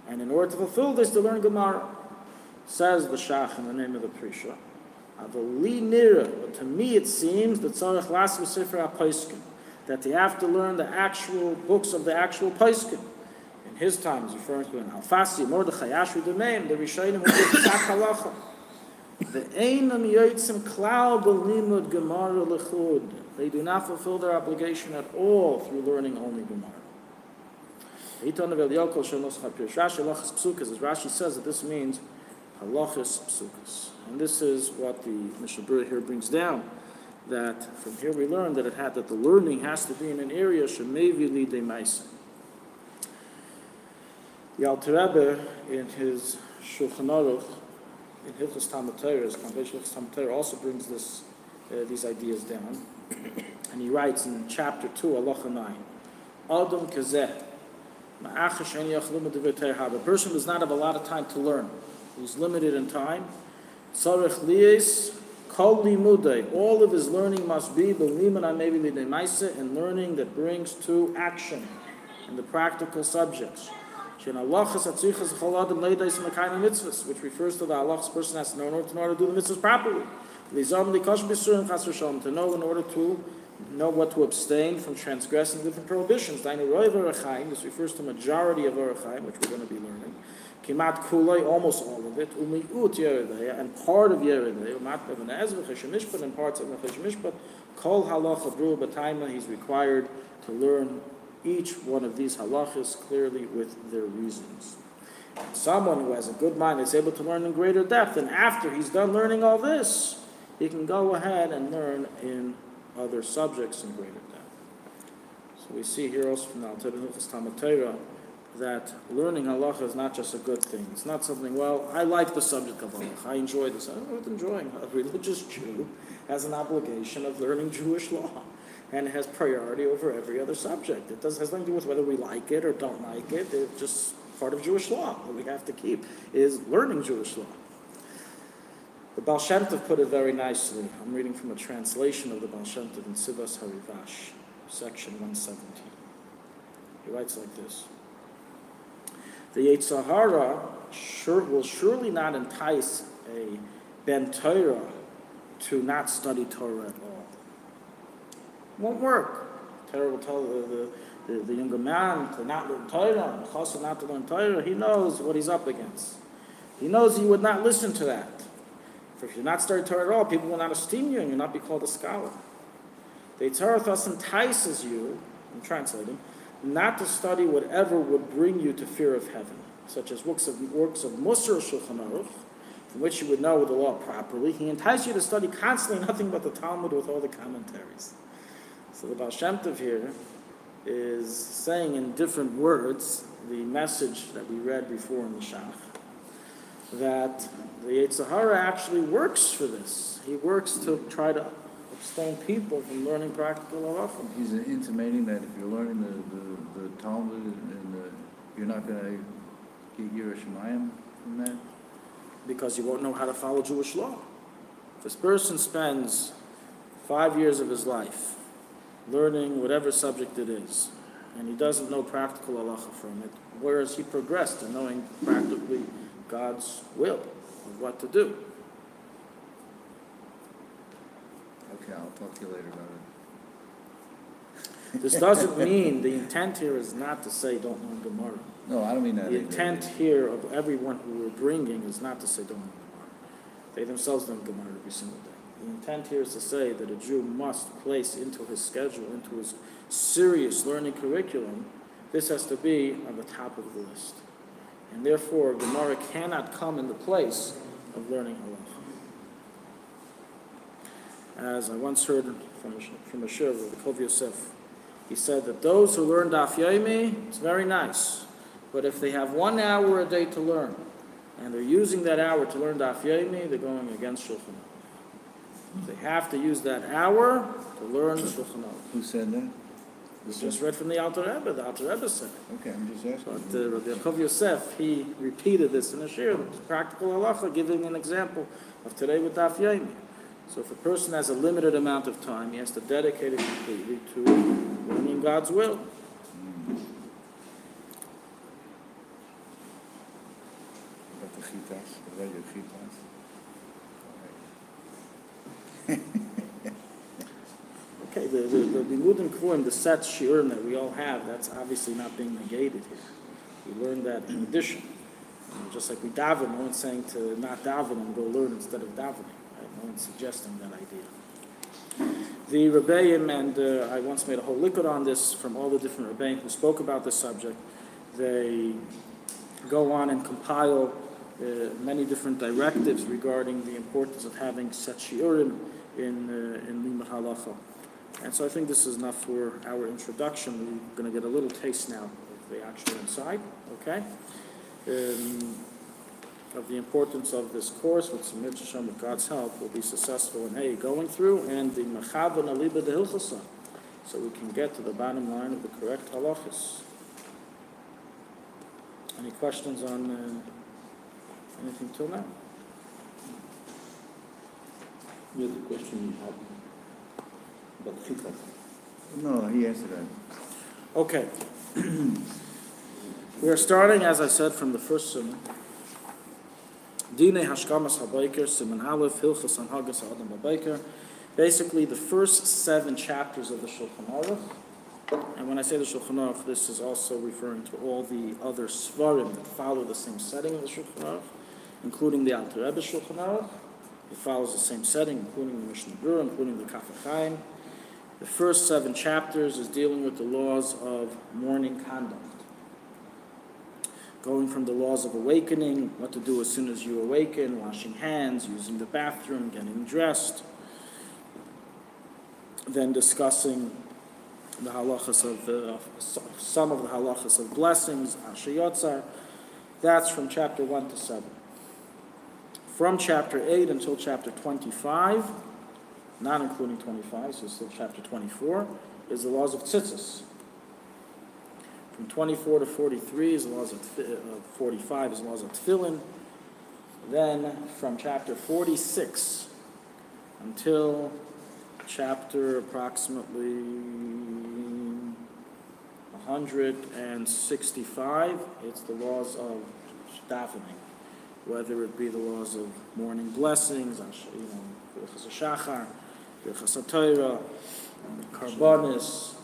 And in order to fulfill this, to learn Gemara, says the Shach in the name of the Prisha, but to me it seems that that they have to learn the actual books of the actual Poskim. In his time, he's referring to an Alfasi, Mordechai, Ashri, Demaim, the Rishonim who did Psak Halacha. They do not fulfill their obligation at all through learning only Gemara. As Rashi says, that this means halachas psukas. And this is what the Mishnah Berurah here brings down, that from here we learn that the learning has to be in an area shemevi lidei ma'aseh. The Alter Rebbe in his Shulchan Aruch, in Hilchos Talmud Torah, his Conversation Hilchos Talmud Torah also brings these ideas down, and he writes in chapter 2, Halacha 9, Adam kazeh, ma'achash en yachlim d'vrei Torah. A person does not have a lot of time to learn. He's limited in time. Tzarech liyes kol limudei. All of his learning must be b'liman ha'mevi lidei ma'aseh, and learning that brings to action in the practical subjects. Which refers to the halachas person has to know in order to do the mitzvahs properly. To know in order to know what to abstain from transgressing different prohibitions. This refers to majority of Orach which we're going to be learning. Kimat kulay, almost all of it. And part of Yeridei. And parts of Nechesh Mishpat. Kol halacha b'ru b'taima, he's required to learn each one of these halachas clearly with their reasons. Someone who has a good mind is able to learn in greater depth, and after he's done learning all this, he can go ahead and learn in other subjects in greater depth. So we see here also from the Alter Hilchos Talmud Torah that learning halacha is not just a good thing. It's not something, well, I like the subject of halacha, I enjoy this. I'm not enjoying. A religious Jew has an obligation of learning Jewish law and has priority over every other subject. It has nothing to do with whether we like it or don't like it. It's just part of Jewish law that we have to keep is learning Jewish law. The Baal Shem Tov put it very nicely. I'm reading from a translation of the Baal Shem Tov in Sivas Harivash, section 117. He writes like this. The Yetzer Hara will surely not entice a Ben Torah to not study Torah at all. It won't work. Torah will tell the younger man to not learn Torah, and Chassid not to learn Torah. He knows what he's up against. He knows he would not listen to that. For if you're not studying Torah at all, people will not esteem you and you'll not be called a scholar. The Yetzer Hara thus entices you, I'm translating, not to study whatever would bring you to fear of heaven, such as works of Musar Shulchan Aruch, from which you would know the law properly. He entices you to study constantly nothing but the Talmud with all the commentaries. So the Baal Shem Tov here is saying in different words the message that we read before in the Shach, that the Yetzer Hara actually works for this. He works to try to abstain people from learning practical halacha. He's intimating that if you're learning the Talmud and you're not going to get your Shemayim from that? Because you won't know how to follow Jewish law. If this person spends 5 years of his life learning whatever subject it is, and he doesn't know practical halacha from it, whereas he progressed in knowing practically God's will of what to do. Okay, I'll talk to you later about it. This doesn't mean, the intent here is not to say don't learn Gemara. No, I don't mean that. The intent here of everyone who we're bringing is not to say don't learn Gemara. They themselves learn Gemara every single day. The intent here is to say that a Jew must place into his schedule, into his serious learning curriculum, this has to be on the top of the list. And therefore, Gemara cannot come in the place of learning halacha. As I once heard from a shir of Yaakov Yosef, he said that those who learn Daf Yomi, it's very nice, but if they have 1 hour a day to learn, and they're using that hour to learn Daf Yomi, they're going against Shulchan. They have to use that hour to learn Shulchan. Who said that? It's just read from the Alter Rebbe. The Alter Rebbe said it. Okay, I'm just asking. But Rabbi Yaakov Yosef, he repeated this in a shir, practical halacha, giving an example of today with Daf Yomi. So if a person has a limited amount of time, he has to dedicate it completely to learning God's will. About the chitas, about your chitas. Okay, the limudim kvuim, the set shiurim that we all have, that's obviously not being negated here. We learn that in addition. Just like we daven, no one's saying to not daven and go learn instead of davening. Right? No one's suggesting that idea. The Rabbeim, and I once made a whole likud on this from all the different Rabbeim who spoke about this subject, they go on and compile many different directives regarding the importance of having set shiurim in limud halacha. And so I think this is enough for our introduction. We're going to get a little taste now of the actual inside, okay? Of the importance of this course, with some mitzvah, with God's help, we'll be successful in going through, and the machab and aliba de hilchasa, so we can get to the bottom line of the correct halachas. Any questions on anything till now? Yeah, the question you had about chitas. No, he answered that. Okay. We are starting, as I said, from the first sunnah. Dine Hashkamas HaBaiker, Siman Aleph, Hilchas Anhagas Adam HaBaiker. Basically, the first 7 chapters of the Shulchan Aruch. And when I say the Shulchan Aruch, this is also referring to all the other Svarim that follow the same setting of the Shulchan Aruch, including the Alter Rebbe Shulchan Aruch. It follows the same setting, including the Mishnah Berurah, including the Kaf HaChaim. The first 7 chapters is dealing with the laws of morning conduct. Going from the laws of awakening, what to do as soon as you awaken, washing hands, using the bathroom, getting dressed. Then discussing the halachas of some of the halachas of blessings, Asher Yotzar. That's from chapter 1 to 7. From chapter 8 until chapter 25, not including 25, so still chapter 24, is the laws of tzitzis. From 24 to 43 is the laws of 45 is the laws of tefillin. Then from chapter 46 until chapter approximately 165, it's the laws of davening, whether it be the laws of morning blessings, Birchas HaShachar, Birchas HaTorah, Karbonis,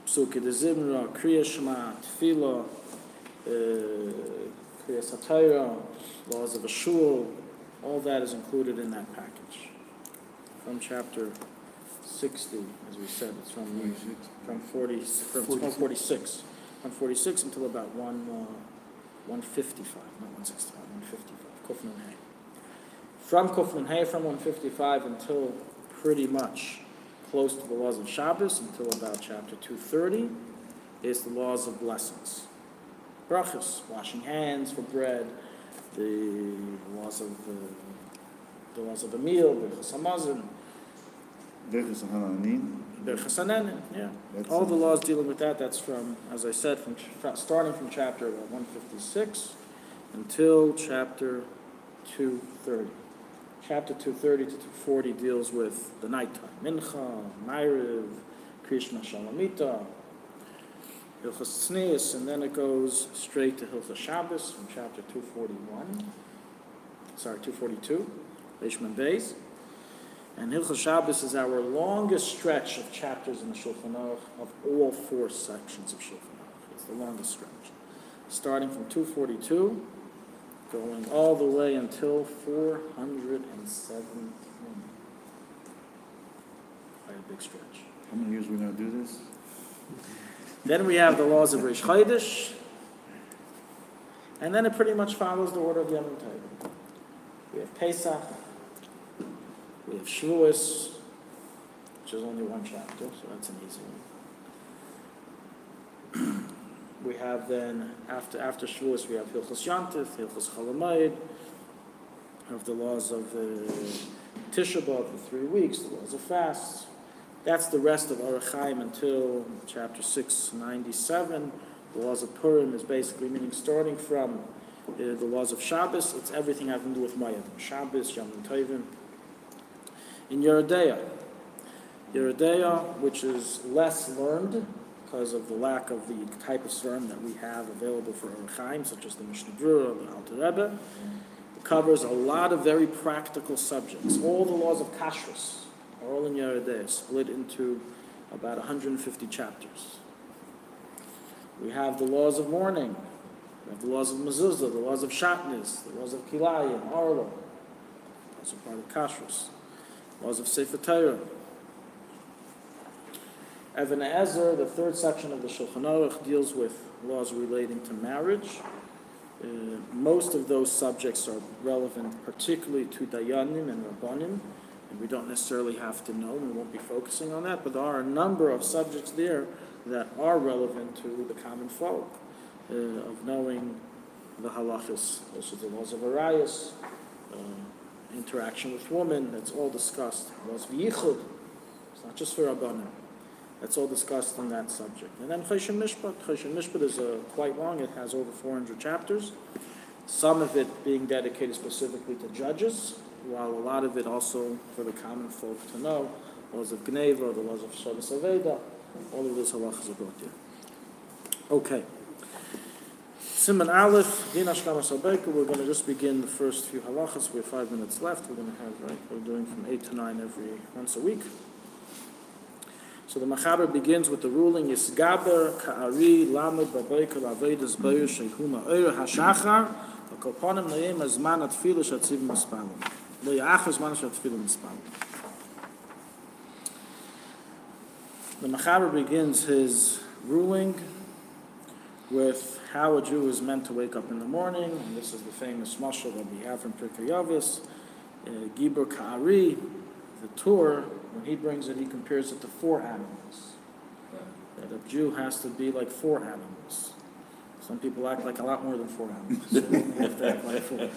Psukei de Zimra, Kriya Shema, Tefillah, Kriyas HaTorah, laws of a shul, all that is included in that package. From chapter 60, as we said, it's from 46 until about 155, not 165, 155, Kuf Nun Hey. From Kuf Nun Hey, from 155 until pretty much close to the laws of Shabbos, until about chapter 230, is the laws of blessings. Brachos, washing hands for bread, the laws of a meal, Birchas HaMazon, Birchas HaNanin. Birchas HaNanin, yeah. All the laws dealing with that, that's from, as I said, starting from chapter 156 until chapter 230. Chapter 230 to 240 deals with the nighttime. Mincha, Ma'ariv, Krishna Shalamita, Hilchas Tznius, and then it goes straight to Hilchas Shabbos from chapter 242, Leishman Beis. And Hilchas Shabbos is our longest stretch of chapters in the Shulchan Aruch of all 4 sections of Shulchan Aruch. It's the longest stretch. Starting from 242, going all the way until 417. Quite a big stretch. How many years are we going to do this? Then we have the laws of Rish Chodesh, and then it pretty much follows the order of Yom Tov. We have Pesach, we have Shavuos, which is only 1 chapter, so that's an easy one. We have then, after Shavuos, we have Hilchos Yantif, Hilchos Chalamayid, we have the laws of Tisha B'Av for 3 weeks, the laws of fasts. That's the rest of Aruch Chaim until chapter 697. The laws of Purim is basically meaning starting from the laws of Shabbos, it's everything having to do with Moed, Shabbos, Yom Tovim. In Yeridea, which is less learned because of the lack of the type of Sfarim that we have available for Aruch Chaim, such as the Mishnah Berurah, the Alter Rebbe, it covers a lot of very practical subjects. All the laws of Kashrus are all in Yeridea, split into about 150 chapters. We have the laws of mourning, we have the laws of mezuzah, the laws of shatnez, the laws of kilayim, arlo, also part of kashrus, laws of sefer Torah. Even Ezer, the 3rd section of the Shulchan Aruch, deals with laws relating to marriage. Most of those subjects are relevant particularly to dayanim and rabbanim, and we don't necessarily have to know, we won't be focusing on that, but there are a number of subjects there that are relevant to the common folk, of knowing the halachas, also the laws of arayos, interaction with women, that's all discussed. Laws of yichud, it's not just for rabbanim, that's all discussed in that subject. And then Choshen Mishpat is quite long, it has over 400 chapters, some of it being dedicated specifically to judges, while a lot of it also for the common folk to know, laws of Gneva, the laws of Shabbos Aveda, all of those halachas are brought there. Okay. Siman Aleph, Din Hashkamas HaBeika, we're going to just begin the first few halachas. We have 5 minutes left. We're going to have, we're doing from 8 to 9 once a week. So the Machaber begins with the ruling, Yisgaber Ka'ari Lamed Babeika Lavedas Beir Shehuma Eir HaShachar V'Koponim Nayim Azman Atfilu Shatziv Mispalim. Lo Ya'achar Azman Shatfilu Mispalim. The Mechaber begins his ruling with how a Jew is meant to wake up in the morning, and this is the famous mashal that we have from Pirkei Avos, Gibor Ka'ari, the Torah, when he brings it, he compares it to 4 animals. That a Jew has to be like 4 animals. Some people act like a lot more than 4 animals. So we only have to act like 4.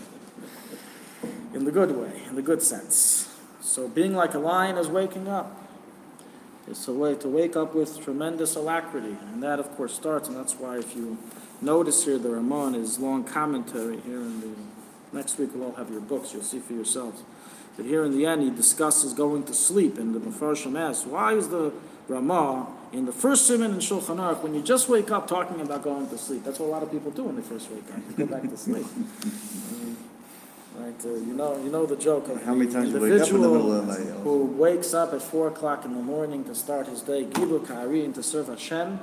In the good way, in the good sense. So being like a lion is waking up. It's a way to wake up with tremendous alacrity. And that, of course, starts, and that's why if you notice here, the Ramah in his long commentary here in the... Next week we'll all have your books, you'll see for yourselves. But here in the end, he discusses going to sleep, and the Mefarshim asks, why is the Ramah in the first Siman in Shulchan Aruch, when you just wake up talking about going to sleep? That's what a lot of people do when they first wake up. They go back to sleep. Right, you know the joke of How many times the you wake up in the middle of the individual night? who wakes up at 4 o'clock in the morning to start his day, Gibur Ka'ari, and to serve Hashem.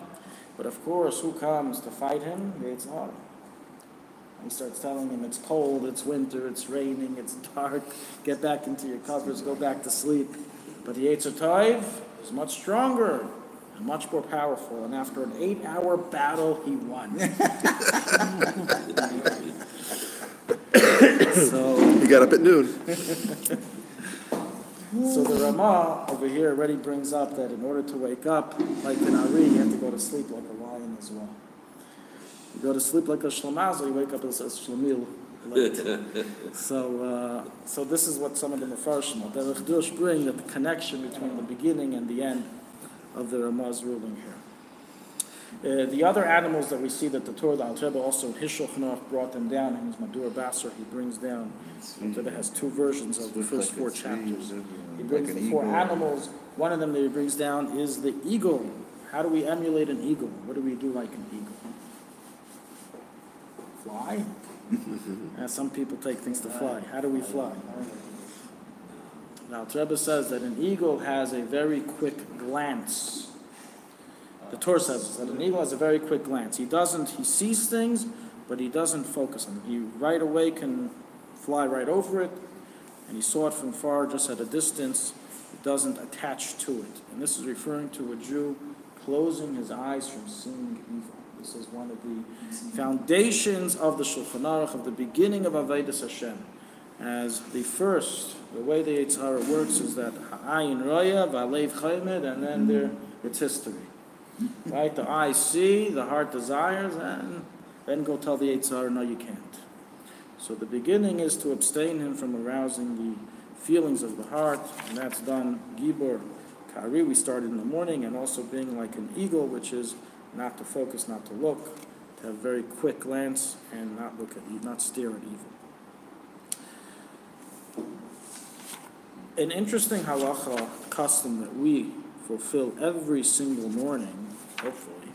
But of course, who comes to fight him? The Yetzer Hara. He starts telling him it's cold, it's winter, it's raining, it's dark. Get back into your covers, go back to sleep. But the Yetzer Tov is much stronger and much more powerful. And after an 8-hour battle, he won. So He got up at noon. So the Ramah over here already brings up that in order to wake up like an Ari, you have to go to sleep like a lion as well. You go to sleep like a Shlamazel, you wake up as a Shlamil. So this is what some of the Mefarshim, the Chdush bring, that the connection between the beginning and the end of the Ramah's ruling here. The other animals that we see that the Torah, the Alter Rebbe also in his Shulchan Aruch brought them down in his Madur Basar. He brings down, Alter Rebbe has 2 versions of the first 4 chapters. He brings the 4 animals. One of them that he brings down is the eagle. How do we emulate an eagle? What do we do like an eagle? Fly? Some people take things to fly. How do we fly? The Alter Rebbe says that an eagle has a very quick glance. The Torah says that an eagle has a very quick glance. He sees things, but he doesn't focus on them. He right away can fly right over it, and he saw it from far, just at a distance. It doesn't attach to it. And this is referring to a Jew closing his eyes from seeing evil. This is one of the foundations of the Shulchan Aruch, of the beginning of Avodas Hashem. As the way the Yetzer Hara works is that Ha'ayin Roya, V'alev Chaymed, and then it's history. Right? The eyes see, the heart desires, and then go tell the Yetzer Hara, no, you can't. So the beginning is to abstain him from arousing the feelings of the heart, and that's done Gibor Ka'ari, we started in the morning, and also being like an eagle, which is not to focus, not to look, to have very quick glance, and not stare at evil. An interesting halacha custom that we fulfill every single morning, hopefully,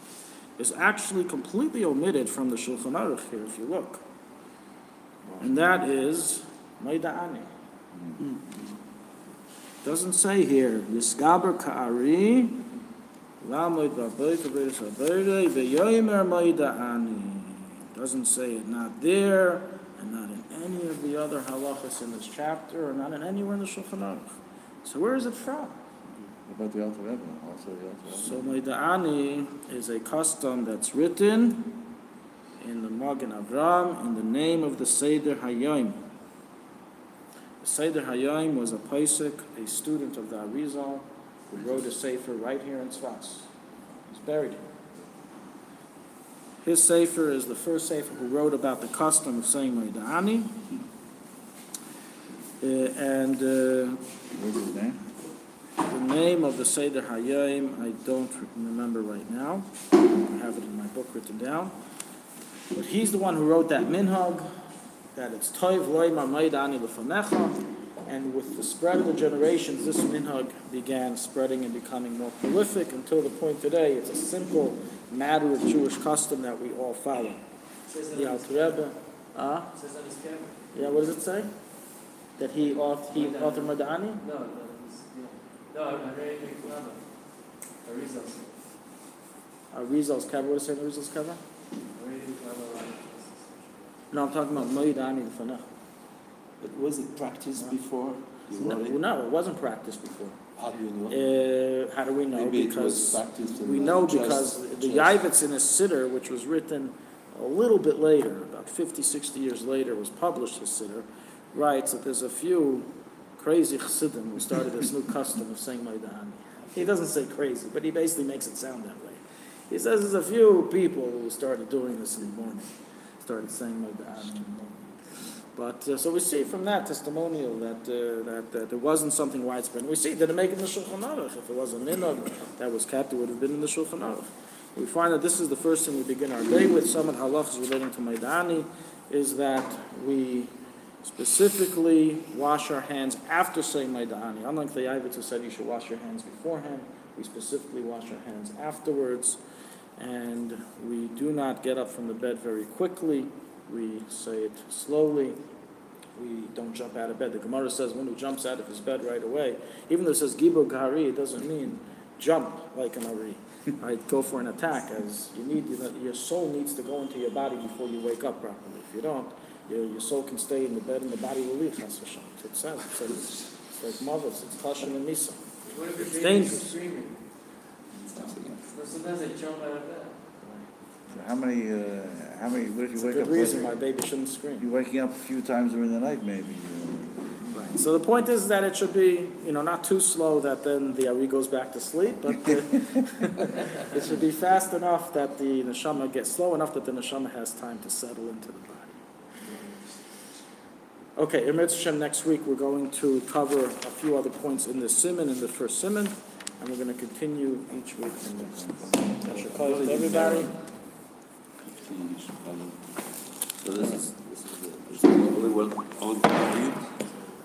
is actually completely omitted from the Shulchan Aruch here, if you look. And that is Maida'ani. Doesn't say here, Yisgaber Ka'ari, Lamoid V'abayt V'beis Habayre, V'yoymer Maida'ani. Doesn't say it, not there, and not in any of the other halachas in this chapter, or not in anywhere in the Shulchan Aruch. So where is it from? About the Alter Rebbe, also the Alter So Maida'ani is a custom that's written in the Magen Avram in the name of the Seder Hayom. The Seder Hayom was a Paisik, a student of the Arizal, who wrote a Sefer right here in Tzfas. He's buried here. His Sefer is the first Sefer who wrote about the custom of saying Maida'ani. What's his name? The name of the Seder Hayom, I don't remember right now. I have it in my book written down. But he's the one who wrote that minhag, that it's Toiv Loima Maida'ani Lefanecha, and with the spread of the generations, this minhag began spreading and becoming more prolific until the point today. It's a simple matter of Jewish custom that we all follow. The Alter Rebbe, yeah, what does it say? That he authored Maida'ani? No, I'm ready to cover. Arizal's. Arizal's cover. What does it say in Arizal's cover? No, I'm talking about Maida'ani Lefanecha. But was it practiced before? No, it wasn't practiced before. How do you know? How do we know? Maybe it was Because practiced in we know chess- because the chess. Yavetz in his Siddur, which was written a little bit later, about 50, 60 years later, was published, his Siddur, writes that there's a few crazy chassidim who started this new custom of saying Maidani. He doesn't say crazy, but he basically makes it sound that way. He says there's a few people who started doing this in the morning, started saying Maidani in the morning. But so we see from that testimonial that there wasn't something widespread. And we see that it make it in the Shulchan Aruch. If it was a minhag that was kept, it would have been in the Shulchan Aruch. We find that this is the first thing we begin our day with. Some of the halachas relating to Maidani is that we specifically wash our hands after saying Maidani. Unlike the Yavetz who said you should wash your hands beforehand, we specifically wash our hands afterwards. And we do not get up from the bed very quickly. We say it slowly. We don't jump out of bed. The Gemara says one who jumps out of his bed right away, even though it says Gibor Gari, it doesn't mean jump like an Ari. Right? Go for an attack, as you need. Your soul needs to go into your body before you wake up properly. If you don't, your soul can stay in the bed and the body will leave. That's what it says. It's like mothers. It's Chashan and Misa. What if the It's baby's dangerous. screaming? Sometimes they jump out of bed. How many, what if It's you a wake up? good reason why baby shouldn't scream. You're waking up a few times during the night, maybe. Right. So the point is that it should be, not too slow that then the Ari goes back to sleep, but it should be fast enough that the neshama gets slow enough that the neshama has time to settle into the body. Okay, in Mitzvah Shem, next week we're going to cover a few other points in the Siman, in the first Siman, and we're going to continue each week from there. That should call it to everybody. So this is the only one for you?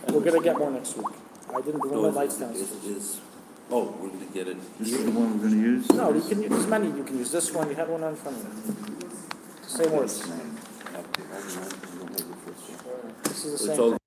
And we're going to get more next week. I didn't bring my lights down. Oh, we're going to get it. This is the one we're gonna use? No, you can use as many. You can use this one. You had one on front of you. Same words. This is the It's same all thing.